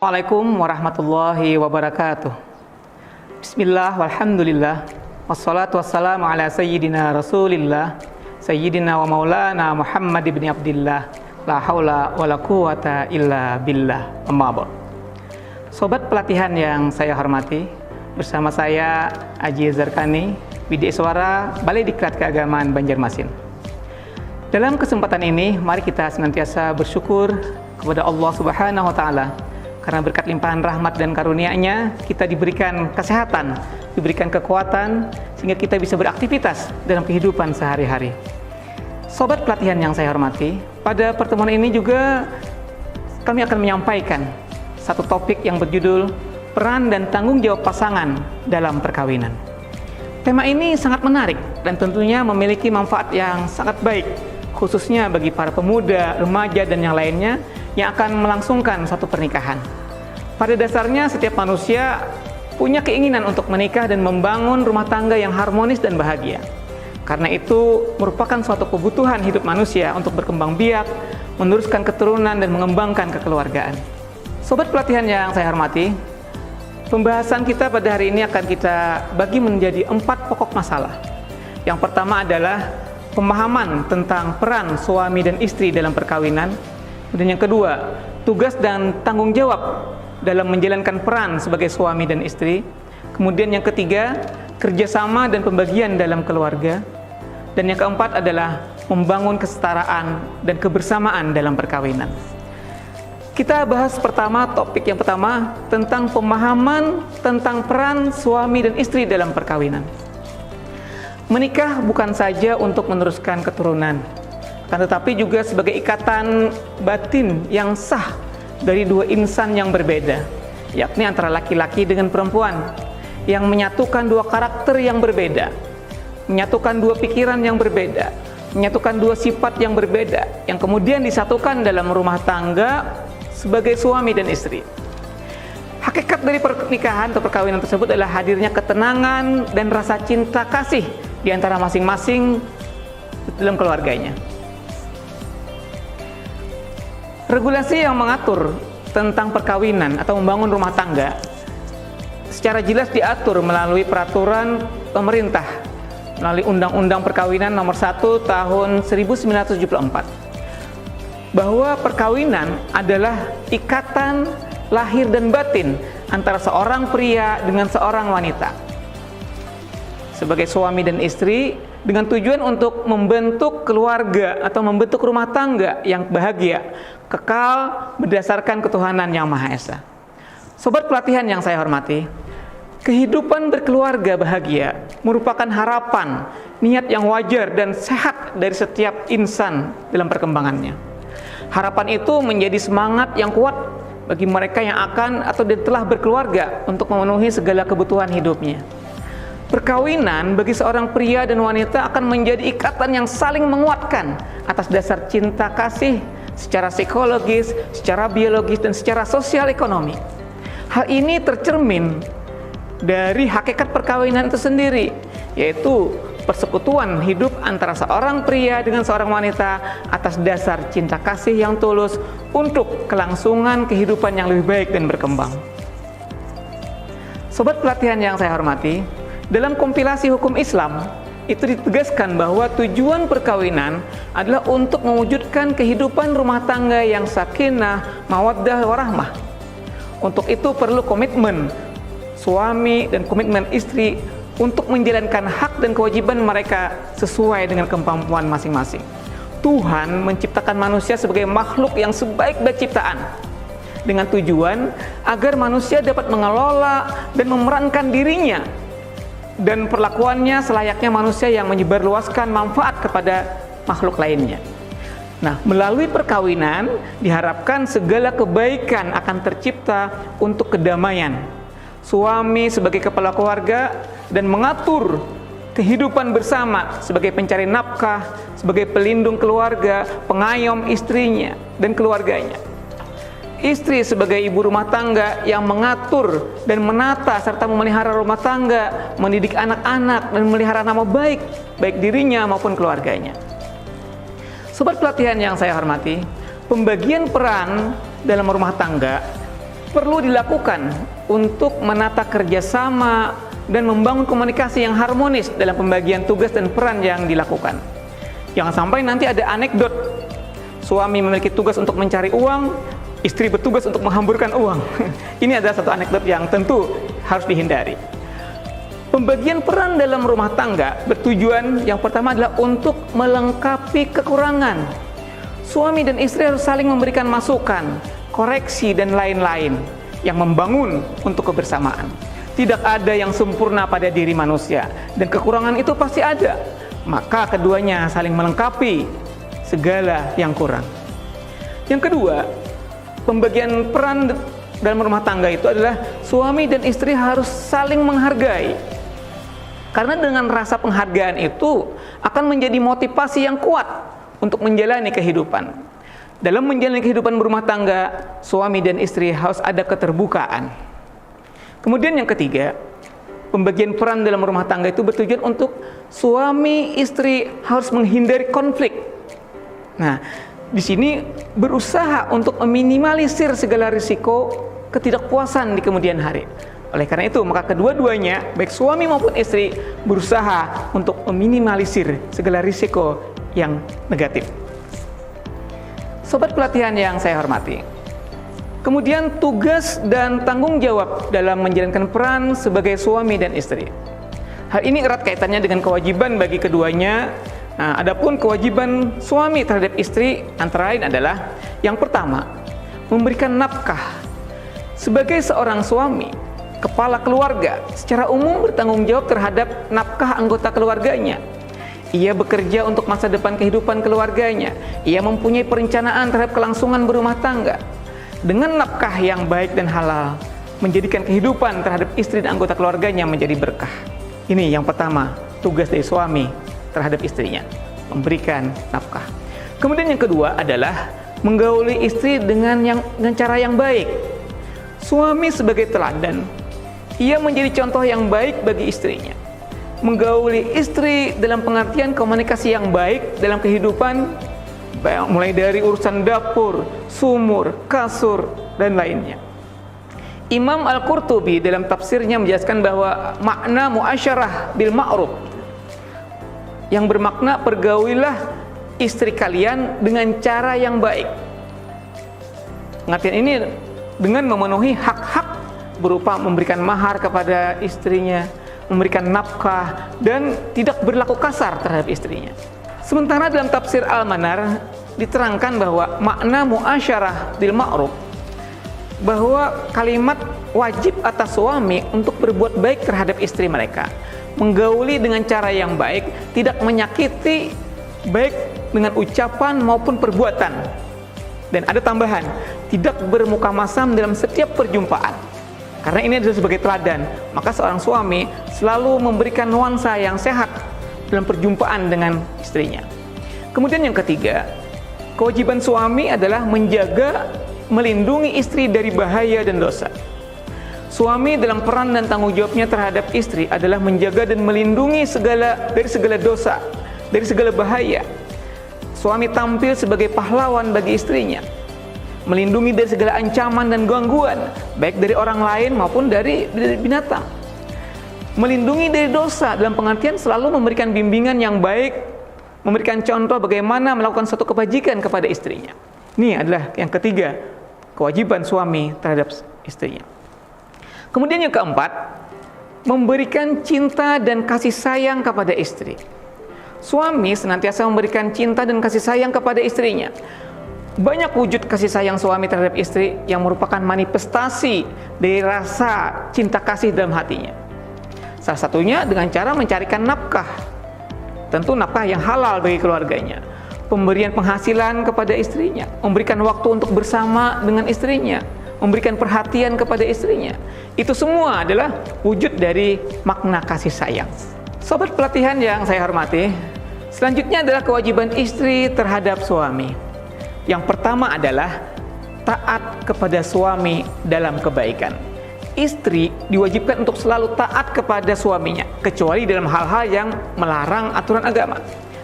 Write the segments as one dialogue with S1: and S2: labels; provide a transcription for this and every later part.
S1: Assalamualaikum warahmatullahi wabarakatuh. Bismillah walhamdulillah wassalatu wassalamu ala sayyidina rasulillah sayyidina wa maulana Muhammad ibn Abdillah la haula wa la quwata illa billah. Amma ba'd. Sobat pelatihan yang saya hormati, bersama saya Aji Zarkani, Bidi Suara Balai Diklat Keagamaan Banjarmasin. Dalam kesempatan ini, mari kita senantiasa bersyukur kepada Allah Subhanahu wa taala. Karena berkat limpahan rahmat dan karunia-Nya, kita diberikan kesehatan, diberikan kekuatan, sehingga kita bisa beraktivitas dalam kehidupan sehari-hari. Sobat pelatihan yang saya hormati, pada pertemuan ini juga kami akan menyampaikan satu topik yang berjudul peran dan tanggung jawab pasangan dalam perkawinan. Tema ini sangat menarik dan tentunya memiliki manfaat yang sangat baik, khususnya bagi para pemuda, remaja, dan yang lainnya yang akan melangsungkan satu pernikahan. Pada dasarnya setiap manusia punya keinginan untuk menikah dan membangun rumah tangga yang harmonis dan bahagia. Karena itu merupakan suatu kebutuhan hidup manusia untuk berkembang biak, meneruskan keturunan dan mengembangkan kekeluargaan. Sobat pelatihan yang saya hormati, pembahasan kita pada hari ini akan kita bagi menjadi 4 pokok masalah. Yang pertama adalah pemahaman tentang peran suami dan istri dalam perkawinan. Dan yang kedua, tugas dan tanggung jawab dalam menjalankan peran sebagai suami dan istri. Kemudian yang ketiga, kerjasama dan pembagian dalam keluarga. Dan yang keempat adalah membangun kesetaraan dan kebersamaan dalam perkawinan. Kita bahas topik yang pertama tentang pemahaman tentang peran suami dan istri dalam perkawinan. Menikah bukan saja untuk meneruskan keturunan, tetapi juga sebagai ikatan batin yang sah dari dua insan yang berbeda, yakni antara laki-laki dengan perempuan, yang menyatukan dua karakter yang berbeda, menyatukan dua pikiran yang berbeda, menyatukan dua sifat yang berbeda, yang kemudian disatukan dalam rumah tangga sebagai suami dan istri. Hakikat dari pernikahan atau perkawinan tersebut adalah hadirnya ketenangan dan rasa cinta kasih di antara masing-masing dalam keluarganya. Regulasi yang mengatur tentang perkawinan atau membangun rumah tangga secara jelas diatur melalui peraturan pemerintah melalui Undang-Undang Perkawinan Nomor 1 Tahun 1974, bahwa perkawinan adalah ikatan lahir dan batin antara seorang pria dengan seorang wanita sebagai suami dan istri, dengan tujuan untuk membentuk keluarga atau membentuk rumah tangga yang bahagia, kekal berdasarkan ketuhanan yang Maha Esa. Sobat pelatihan yang saya hormati, kehidupan berkeluarga bahagia merupakan harapan, niat yang wajar dan sehat dari setiap insan dalam perkembangannya. Harapan itu menjadi semangat yang kuat bagi mereka yang akan atau telah berkeluarga untuk memenuhi segala kebutuhan hidupnya. Perkawinan bagi seorang pria dan wanita akan menjadi ikatan yang saling menguatkan atas dasar cinta kasih secara psikologis, secara biologis, dan secara sosial ekonomi. Hal ini tercermin dari hakikat perkawinan itu sendiri, yaitu persekutuan hidup antara seorang pria dengan seorang wanita atas dasar cinta kasih yang tulus untuk kelangsungan kehidupan yang lebih baik dan berkembang. Sobat pelatihan yang saya hormati, dalam kompilasi hukum Islam itu ditegaskan bahwa tujuan perkawinan adalah untuk mewujudkan kehidupan rumah tangga yang sakinah, mawaddah, warahmah. Untuk itu perlu komitmen suami dan komitmen istri untuk menjalankan hak dan kewajiban mereka sesuai dengan kemampuan masing-masing. Tuhan menciptakan manusia sebagai makhluk yang sebaik-baik ciptaan dengan tujuan agar manusia dapat mengelola dan memerankan dirinya dan perlakuannya selayaknya manusia yang menyebarluaskan manfaat kepada makhluk lainnya. Nah, melalui perkawinan diharapkan segala kebaikan akan tercipta untuk kedamaian. Suami sebagai kepala keluarga dan mengatur kehidupan bersama sebagai pencari nafkah, sebagai pelindung keluarga, pengayom istrinya dan keluarganya. Istri sebagai ibu rumah tangga yang mengatur dan menata serta memelihara rumah tangga, mendidik anak-anak dan memelihara nama baik dirinya maupun keluarganya. Sobat pelatihan yang saya hormati, pembagian peran dalam rumah tangga perlu dilakukan untuk menata kerjasama dan membangun komunikasi yang harmonis dalam pembagian tugas dan peran yang dilakukan. Jangan sampai nanti ada anekdot, suami memiliki tugas untuk mencari uang, istri bertugas untuk menghamburkan uang. Ini adalah satu anekdot yang tentu harus dihindari. Pembagian peran dalam rumah tangga bertujuan yang pertama adalah untuk melengkapi kekurangan. Suami dan istri harus saling memberikan masukan, koreksi, dan lain-lain yang membangun untuk kebersamaan. Tidak ada yang sempurna pada diri manusia, dan kekurangan itu pasti ada. Maka keduanya saling melengkapi segala yang kurang. Yang kedua, pembagian peran dalam rumah tangga itu adalah suami dan istri harus saling menghargai. Karena dengan rasa penghargaan itu akan menjadi motivasi yang kuat untuk menjalani kehidupan. Dalam menjalani kehidupan berumah tangga, suami dan istri harus ada keterbukaan. Kemudian yang ketiga, pembagian peran dalam rumah tangga itu bertujuan untuk suami istri harus menghindari konflik. Nah, di sini berusaha untuk meminimalisir segala risiko ketidakpuasan di kemudian hari. Oleh karena itu, maka kedua-duanya, baik suami maupun istri, berusaha untuk meminimalisir segala risiko yang negatif. Sobat pelatihan yang saya hormati, kemudian tugas dan tanggung jawab dalam menjalankan peran sebagai suami dan istri. Hal ini erat kaitannya dengan kewajiban bagi keduanya. Nah, adapun kewajiban suami terhadap istri antara lain adalah yang pertama, memberikan nafkah. Sebagai seorang suami, kepala keluarga secara umum bertanggung jawab terhadap nafkah anggota keluarganya. Ia bekerja untuk masa depan kehidupan keluarganya. Ia mempunyai perencanaan terhadap kelangsungan berumah tangga. Dengan nafkah yang baik dan halal, menjadikan kehidupan terhadap istri dan anggota keluarganya menjadi berkah. Ini yang pertama, tugas dari suami terhadap istrinya, memberikan nafkah. Kemudian yang kedua adalah menggauli istri dengan cara yang baik. Suami sebagai teladan, ia menjadi contoh yang baik bagi istrinya. Menggauli istri dalam pengertian komunikasi yang baik dalam kehidupan, mulai dari urusan dapur, sumur, kasur, dan lainnya. Imam Al-Qurtubi dalam tafsirnya menjelaskan bahwa makna muasyarah bil ma'ruf, yang bermakna pergaulilah istri kalian dengan cara yang baik. Pengertian ini dengan memenuhi hak-hak berupa memberikan mahar kepada istrinya, memberikan nafkah, dan tidak berlaku kasar terhadap istrinya. Sementara dalam tafsir Al-Manar diterangkan bahwa makna muasyarah bil ma'ruf, bahwa kalimat wajib atas suami untuk berbuat baik terhadap istri mereka, menggauli dengan cara yang baik, tidak menyakiti baik dengan ucapan maupun perbuatan. Dan ada tambahan, tidak bermuka masam dalam setiap perjumpaan. Karena ini adalah sebagai teladan, maka seorang suami selalu memberikan nuansa yang sehat dalam perjumpaan dengan istrinya. Kemudian yang ketiga, kewajiban suami adalah menjaga, melindungi istri dari bahaya dan dosa. Suami dalam peran dan tanggung jawabnya terhadap istri adalah menjaga dan melindungi dari segala dosa, dari segala bahaya. Suami tampil sebagai pahlawan bagi istrinya, melindungi dari segala ancaman dan gangguan, baik dari orang lain maupun dari binatang. Melindungi dari dosa dalam pengertian selalu memberikan bimbingan yang baik, memberikan contoh bagaimana melakukan suatu kebajikan kepada istrinya. Ini adalah yang ketiga, kewajiban suami terhadap istrinya. Kemudian yang keempat, memberikan cinta dan kasih sayang kepada istri. Suami senantiasa memberikan cinta dan kasih sayang kepada istrinya. Banyak wujud kasih sayang suami terhadap istri yang merupakan manifestasi dari rasa cinta kasih dalam hatinya. Salah satunya dengan cara mencarikan nafkah, tentu nafkah yang halal bagi keluarganya, pemberian penghasilan kepada istrinya, memberikan waktu untuk bersama dengan istrinya, memberikan perhatian kepada istrinya. Itu semua adalah wujud dari makna kasih sayang. Sobat pelatihan yang saya hormati, selanjutnya adalah kewajiban istri terhadap suami. Yang pertama adalah taat kepada suami dalam kebaikan. Istri diwajibkan untuk selalu taat kepada suaminya, kecuali dalam hal-hal yang melarang aturan agama.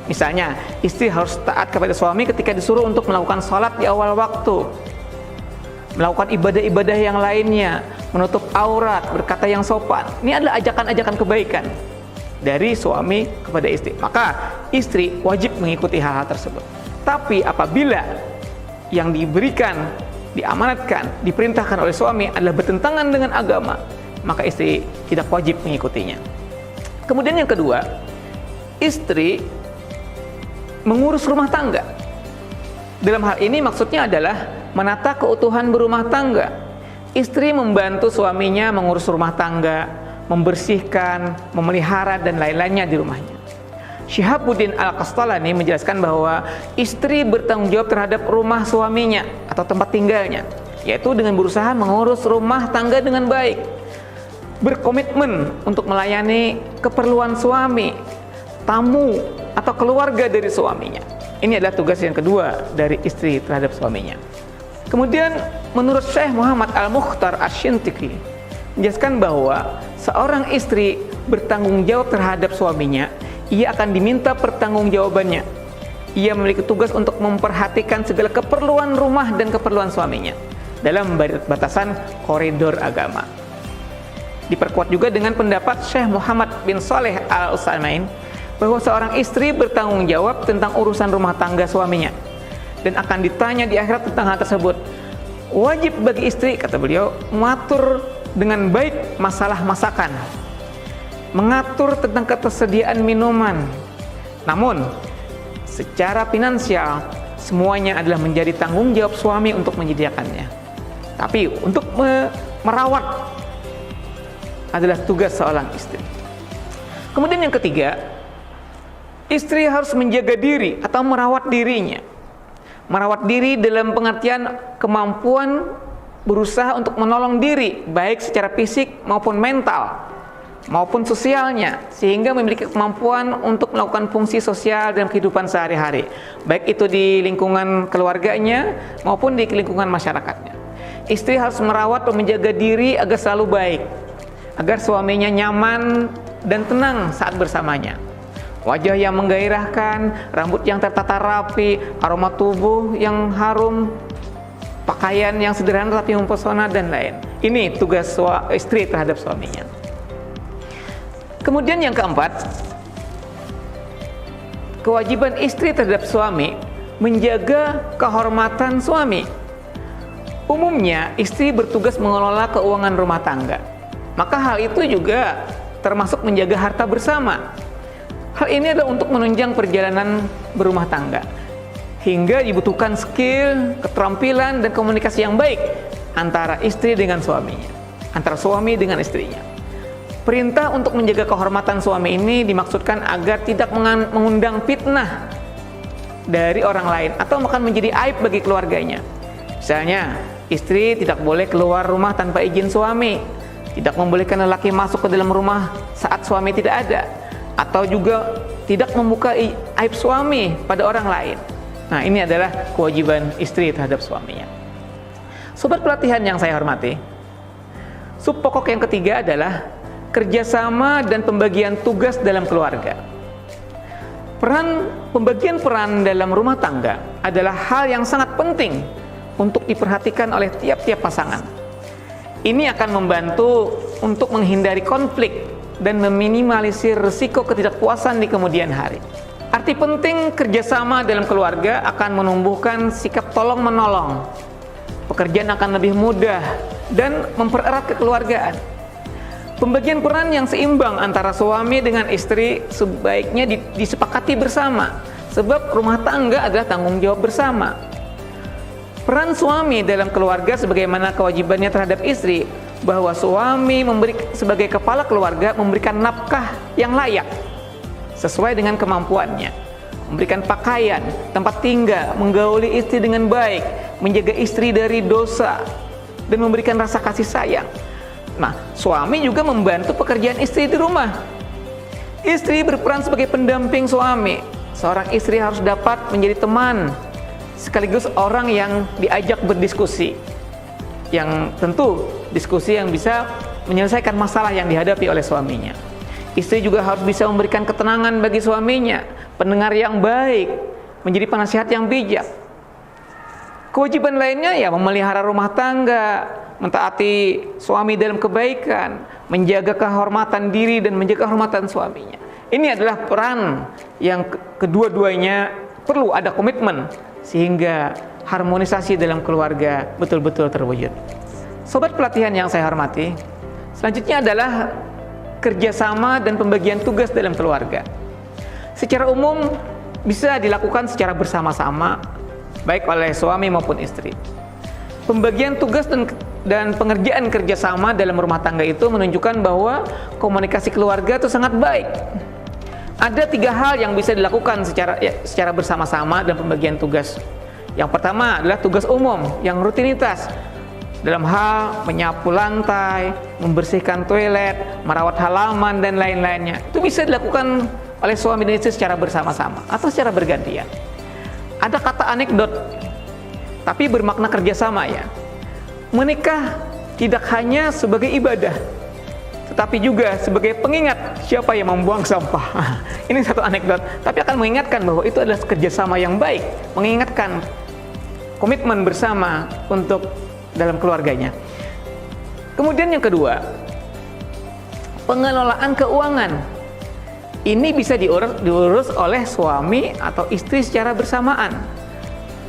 S1: Misalnya, istri harus taat kepada suami ketika disuruh untuk melakukan sholat di awal waktu. melakukan ibadah-ibadah yang lainnya, menutup aurat, berkata yang sopan. Ini adalah ajakan-ajakan kebaikan dari suami kepada istri. Maka istri wajib mengikuti hal-hal tersebut. Tapi apabila yang diberikan, diamanatkan, diperintahkan oleh suami adalah bertentangan dengan agama, maka istri tidak wajib mengikutinya. Kemudian yang kedua, istri mengurus rumah tangga. Dalam hal ini maksudnya adalah menata keutuhan berumah tangga. Istri membantu suaminya mengurus rumah tangga, membersihkan, memelihara dan lain-lainnya di rumahnya. Syihabuddin Al-Qastalani menjelaskan bahwa istri bertanggung jawab terhadap rumah suaminya atau tempat tinggalnya, yaitu dengan berusaha mengurus rumah tangga dengan baik, berkomitmen untuk melayani keperluan suami, tamu atau keluarga dari suaminya. Ini adalah tugas yang kedua dari istri terhadap suaminya. Kemudian menurut Syekh Muhammad Al-Mukhtar Asy-Shinqiti menjelaskan bahwa seorang istri bertanggung jawab terhadap suaminya, ia akan diminta pertanggungjawabannya. Ia memiliki tugas untuk memperhatikan segala keperluan rumah dan keperluan suaminya dalam batasan koridor agama. Diperkuat juga dengan pendapat Syekh Muhammad bin Shalih Al-Utsaimin bahwa seorang istri bertanggung jawab tentang urusan rumah tangga suaminya dan akan ditanya di akhirat tentang hal tersebut. Wajib bagi istri, kata beliau, mengatur dengan baik masalah masakan, mengatur tentang ketersediaan minuman. Namun secara finansial semuanya adalah menjadi tanggung jawab suami untuk menyediakannya. Tapi untuk merawat adalah tugas seorang istri. Kemudian yang ketiga, istri harus menjaga diri atau merawat dirinya. Merawat diri dalam pengertian kemampuan berusaha untuk menolong diri, baik secara fisik maupun mental, maupun sosialnya, sehingga memiliki kemampuan untuk melakukan fungsi sosial dalam kehidupan sehari-hari, baik itu di lingkungan keluarganya maupun di lingkungan masyarakatnya. Istri harus merawat dan menjaga diri agar selalu baik, agar suaminya nyaman dan tenang saat bersamanya. Wajah yang menggairahkan, rambut yang tertata rapi, aroma tubuh yang harum, pakaian yang sederhana tapi mempesona dan lain. Ini tugas istri terhadap suaminya. Kemudian yang keempat, kewajiban istri terhadap suami menjaga kehormatan suami. Umumnya istri bertugas mengelola keuangan rumah tangga. Maka hal itu juga termasuk menjaga harta bersama. Hal ini adalah untuk menunjang perjalanan berumah tangga, hingga dibutuhkan skill, keterampilan, dan komunikasi yang baik antara istri dengan suaminya, antara suami dengan istrinya. Perintah untuk menjaga kehormatan suami ini dimaksudkan agar tidak mengundang fitnah dari orang lain atau akan menjadi aib bagi keluarganya. Misalnya, istri tidak boleh keluar rumah tanpa izin suami, tidak membolehkan lelaki masuk ke dalam rumah saat suami tidak ada, atau juga tidak membuka aib suami pada orang lain. Nah, ini adalah kewajiban istri terhadap suaminya. Sobat pelatihan yang saya hormati, sub pokok yang ketiga adalah kerjasama dan pembagian tugas dalam keluarga. Pembagian peran dalam rumah tangga adalah hal yang sangat penting untuk diperhatikan oleh tiap-tiap pasangan. Ini akan membantu untuk menghindari konflik dan meminimalisir risiko ketidakpuasan di kemudian hari. Arti penting kerjasama dalam keluarga akan menumbuhkan sikap tolong-menolong. Pekerjaan akan lebih mudah dan mempererat kekeluargaan. Pembagian peran yang seimbang antara suami dengan istri sebaiknya disepakati bersama, sebab rumah tangga adalah tanggung jawab bersama. Peran suami dalam keluarga sebagaimana kewajibannya terhadap istri, bahwa suami sebagai kepala keluarga memberikan nafkah yang layak sesuai dengan kemampuannya, memberikan pakaian, tempat tinggal, menggauli istri dengan baik, menjaga istri dari dosa, dan memberikan rasa kasih sayang. Nah, suami juga membantu pekerjaan istri di rumah. Istri berperan sebagai pendamping suami. Seorang istri harus dapat menjadi teman sekaligus orang yang diajak berdiskusi, yang tentu diskusi yang bisa menyelesaikan masalah yang dihadapi oleh suaminya. Istri juga harus bisa memberikan ketenangan bagi suaminya, pendengar yang baik, menjadi penasihat yang bijak. Kewajiban lainnya ya memelihara rumah tangga, mentaati suami dalam kebaikan, menjaga kehormatan diri dan menjaga kehormatan suaminya. Ini adalah peran yang kedua-duanya perlu ada komitmen sehingga harmonisasi dalam keluarga betul-betul terwujud. Sobat pelatihan yang saya hormati, selanjutnya adalah kerjasama dan pembagian tugas dalam keluarga. Secara umum bisa dilakukan secara bersama-sama, baik oleh suami maupun istri. Pembagian tugas dan pengerjaan kerjasama dalam rumah tangga itu menunjukkan bahwa komunikasi keluarga itu sangat baik. Ada 3 hal yang bisa dilakukan secara bersama-sama dalam pembagian tugas. Yang pertama adalah tugas umum yang rutinitas dalam hal menyapu lantai, membersihkan toilet, merawat halaman dan lain-lainnya. Itu bisa dilakukan oleh suami dan istri secara bersama-sama atau secara bergantian. Ada kata anekdot, tapi bermakna kerjasama ya. Menikah tidak hanya sebagai ibadah, tetapi juga sebagai pengingat siapa yang membuang sampah. Ini satu anekdot, tapi akan mengingatkan bahwa itu adalah kerjasama yang baik, mengingatkan komitmen bersama untuk dalam keluarganya. Kemudian yang kedua, pengelolaan keuangan. Ini bisa diurus oleh suami atau istri secara bersamaan.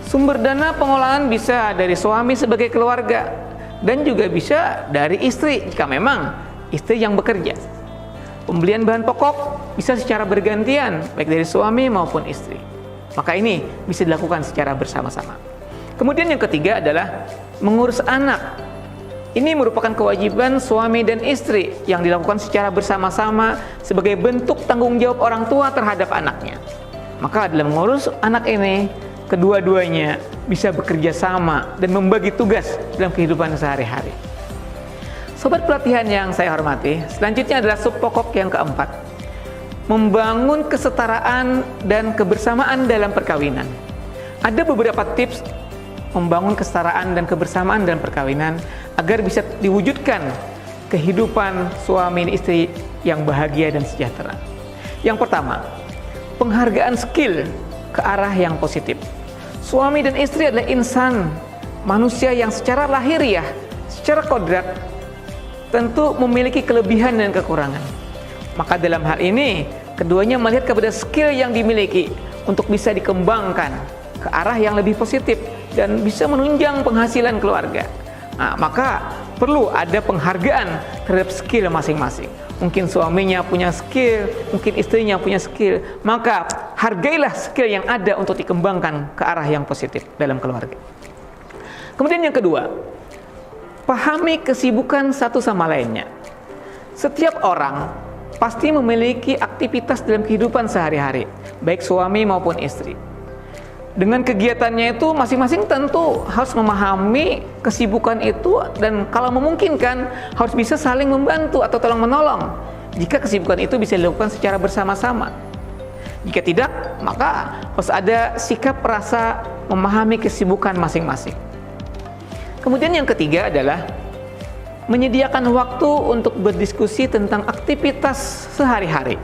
S1: Sumber dana pengelolaan bisa dari suami sebagai keluarga dan juga bisa dari istri jika memang istri yang bekerja. Pembelian bahan pokok bisa secara bergantian baik dari suami maupun istri. Maka ini bisa dilakukan secara bersama-sama. Kemudian yang ketiga adalah mengurus anak. Ini merupakan kewajiban suami dan istri yang dilakukan secara bersama-sama sebagai bentuk tanggung jawab orang tua terhadap anaknya. Maka dalam mengurus anak ini, kedua-duanya bisa bekerja sama dan membagi tugas dalam kehidupan sehari-hari. Sobat pelatihan yang saya hormati, selanjutnya adalah sub pokok yang keempat. Membangun kesetaraan dan kebersamaan dalam perkawinan. Ada beberapa tips membangun kesetaraan dan kebersamaan dalam perkawinan agar bisa diwujudkan kehidupan suami dan istri yang bahagia dan sejahtera. Yang pertama, penghargaan skill ke arah yang positif. Suami dan istri adalah insan, manusia yang secara lahiriah, secara kodrat tentu memiliki kelebihan dan kekurangan. Maka dalam hal ini, keduanya melihat kepada skill yang dimiliki untuk bisa dikembangkan ke arah yang lebih positif dan bisa menunjang penghasilan keluarga. Nah, maka perlu ada penghargaan terhadap skill masing-masing. Mungkin suaminya punya skill, mungkin istrinya punya skill, maka hargailah skill yang ada untuk dikembangkan ke arah yang positif dalam keluarga. Kemudian yang kedua, pahami kesibukan satu sama lainnya. Setiap orang pasti memiliki aktivitas dalam kehidupan sehari-hari, baik suami maupun istri. Dengan kegiatannya itu masing-masing tentu harus memahami kesibukan itu dan kalau memungkinkan harus bisa saling membantu atau tolong menolong jika kesibukan itu bisa dilakukan secara bersama-sama. Jika tidak, maka harus ada sikap rasa memahami kesibukan masing-masing. Kemudian yang ketiga adalah menyediakan waktu untuk berdiskusi tentang aktivitas sehari-hari.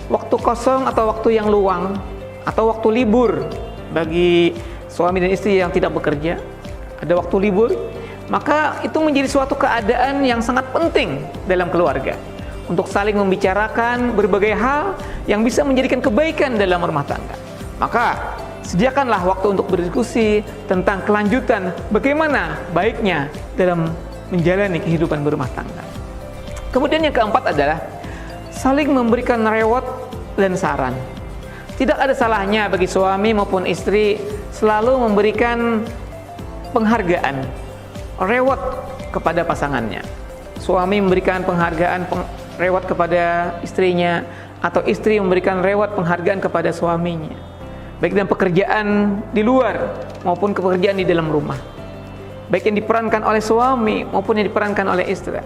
S1: Waktu kosong atau waktu yang luang atau waktu libur bagi suami dan istri yang tidak bekerja, ada waktu libur, maka itu menjadi suatu keadaan yang sangat penting dalam keluarga untuk saling membicarakan berbagai hal yang bisa menjadikan kebaikan dalam rumah tangga. Maka sediakanlah waktu untuk berdiskusi tentang kelanjutan bagaimana baiknya dalam menjalani kehidupan berumah tangga. Kemudian yang keempat adalah saling memberikan reward dan saran. Tidak ada salahnya bagi suami maupun istri selalu memberikan penghargaan, reward kepada pasangannya. Suami memberikan penghargaan, reward kepada istrinya, atau istri memberikan reward penghargaan kepada suaminya. Baik dalam pekerjaan di luar maupun pekerjaan di dalam rumah. Baik yang diperankan oleh suami maupun yang diperankan oleh istri.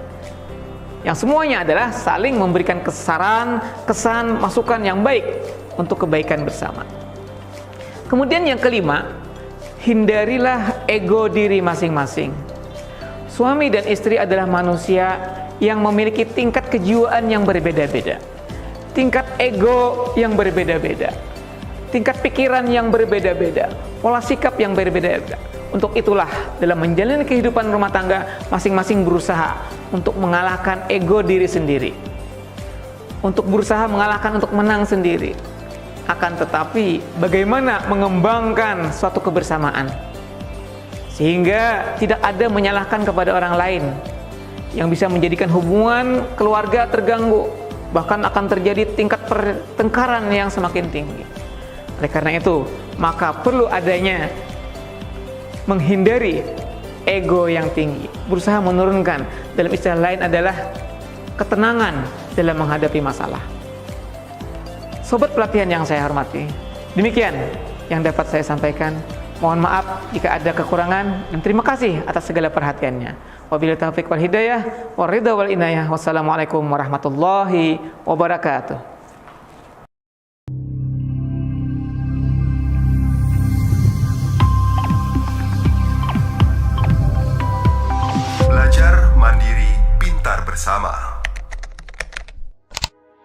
S1: Yang semuanya adalah saling memberikan kesaran, kesan, masukan yang baik untuk kebaikan bersama. Kemudian yang kelima, hindarilah ego diri masing-masing. Suami dan istri adalah manusia yang memiliki tingkat kejiwaan yang berbeda-beda, tingkat ego yang berbeda-beda. tingkat pikiran yang berbeda-beda, pola sikap yang berbeda-beda. Untuk itulah dalam menjalani kehidupan rumah tangga, masing-masing berusaha untuk mengalahkan ego diri sendiri, untuk berusaha mengalahkan, untuk menang sendiri. Akan tetapi bagaimana mengembangkan suatu kebersamaan sehingga tidak ada menyalahkan kepada orang lain yang bisa menjadikan hubungan keluarga terganggu, bahkan akan terjadi tingkat pertengkaran yang semakin tinggi. Oleh karena itu, maka perlu adanya menghindari ego yang tinggi, berusaha menurunkan, dalam istilah lain adalah ketenangan dalam menghadapi masalah. Sobat pelatihan yang saya hormati, demikian yang dapat saya sampaikan. Mohon maaf jika ada kekurangan, dan terima kasih atas segala perhatiannya. Wabillahi taufiq wal hidayah, waridha wal inayah. Wassalamualaikum warahmatullahi wabarakatuh.
S2: Belajar mandiri, pintar bersama.